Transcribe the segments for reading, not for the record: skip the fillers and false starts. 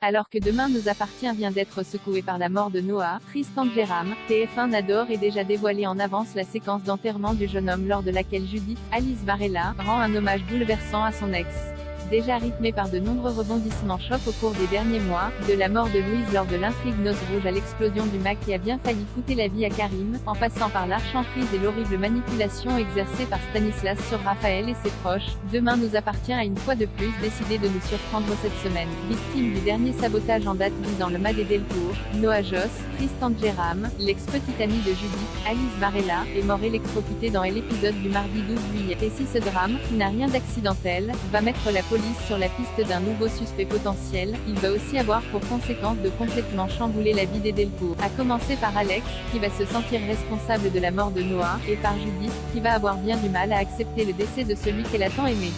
Alors que Demain nous appartient vient d'être secoué par la mort de Noah, Tristan Jérôme, TF1 adore et déjà dévoilé en avance la séquence d'enterrement du jeune homme lors de laquelle Judith, Alice Varela, rend un hommage bouleversant à son ex. Déjà rythmé par de nombreux rebondissements chocs au cours des derniers mois, de la mort de Louise lors de l'intrigue Noces Rouges à l'explosion du Mac qui a bien failli coûter la vie à Karim, en passant par l'archanprise et l'horrible manipulation exercée par Stanislas sur Raphaël et ses proches, Demain nous appartient a une fois de plus décidé de nous surprendre cette semaine. Victime du dernier sabotage en date visant le mât des Delcourt, Noah Joss, Tristan Jérôme, l'ex-petite amie de Judith, Alice Varela, est mort électrocuté dans l'épisode du mardi 12 juillet. Et si ce drame, qui n'a rien d'accidentel, va mettre la police sur la piste d'un nouveau suspect potentiel, il va aussi avoir pour conséquence de complètement chambouler la vie des Delcourt. À commencer par Alex, qui va se sentir responsable de la mort de Noah, et par Judith, qui va avoir bien du mal à accepter le décès de celui qu'elle a tant aimé.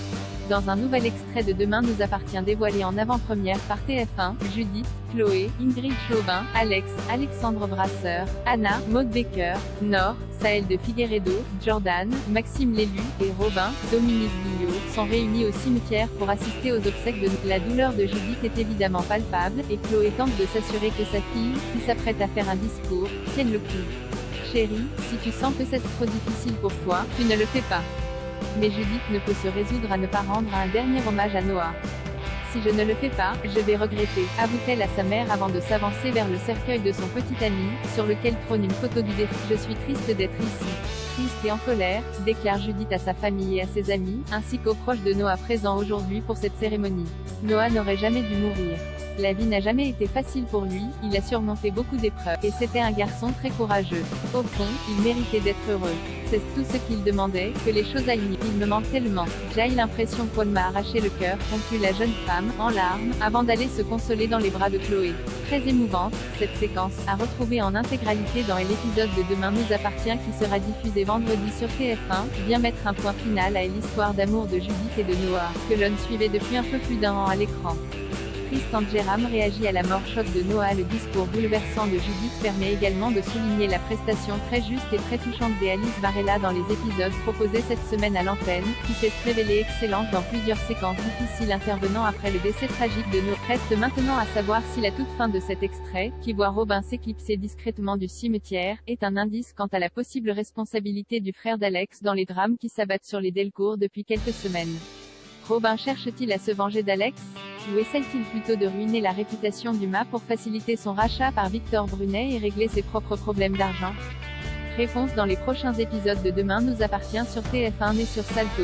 Dans un nouvel extrait de Demain nous appartient dévoilé en avant-première par TF1, Judith, Chloé, Ingrid Chauvin, Alex, Alexandre Brasseur, Anna, Maud Baker, Nord, Saël de Figueiredo, Jordan, Maxime Lélu, et Robin, Dominique Guillot, sont réunis au cimetière pour assister aux obsèques de La douleur de Judith est évidemment palpable, et Chloé tente de s'assurer que sa fille, qui s'apprête à faire un discours, tienne le coup. Chérie, si tu sens que c'est trop difficile pour toi, tu ne le fais pas. Mais Judith ne peut se résoudre à ne pas rendre un dernier hommage à Noah. Si je ne le fais pas, je vais regretter, avoue-t-elle à sa mère avant de s'avancer vers le cercueil de son petit ami, sur lequel trône une photo du défunt. Je suis triste d'être ici. Triste et en colère, déclare Judith à sa famille et à ses amis, ainsi qu'aux proches de Noah présents aujourd'hui pour cette cérémonie. Noah n'aurait jamais dû mourir. La vie n'a jamais été facile pour lui, il a surmonté beaucoup d'épreuves, et c'était un garçon très courageux. Au fond, il méritait d'être heureux. C'est tout ce qu'il demandait, que les choses aillent mieux. Il me manque tellement. J'ai l'impression qu'on m'a arraché le cœur, conclut la jeune femme, en larmes, avant d'aller se consoler dans les bras de Chloé. Très émouvante, cette séquence, à retrouver en intégralité dans l'épisode de Demain nous appartient qui sera diffusé vendredi sur TF1, vient mettre un point final à l'histoire d'amour de Judith et de Noah, que l'on suivait depuis un peu plus d'un an à l'écran. Tristan Jérôme réagit à la mort choc de Noah. Le discours bouleversant de Judith permet également de souligner la prestation très juste et très touchante d'Alice Varela dans les épisodes proposés cette semaine à l'antenne, qui s'est révélée excellente dans plusieurs séquences difficiles intervenant après le décès tragique de Noah. Reste maintenant à savoir si la toute fin de cet extrait, qui voit Robin s'éclipser discrètement du cimetière, est un indice quant à la possible responsabilité du frère d'Alex dans les drames qui s'abattent sur les Delcourt depuis quelques semaines. Robin cherche-t-il à se venger d'Alex ? Ou essaye-t-il plutôt de ruiner la réputation du mât pour faciliter son rachat par Victor Brunet et régler ses propres problèmes d'argent ? Réponse dans les prochains épisodes de Demain nous appartient sur TF1 et sur Salto.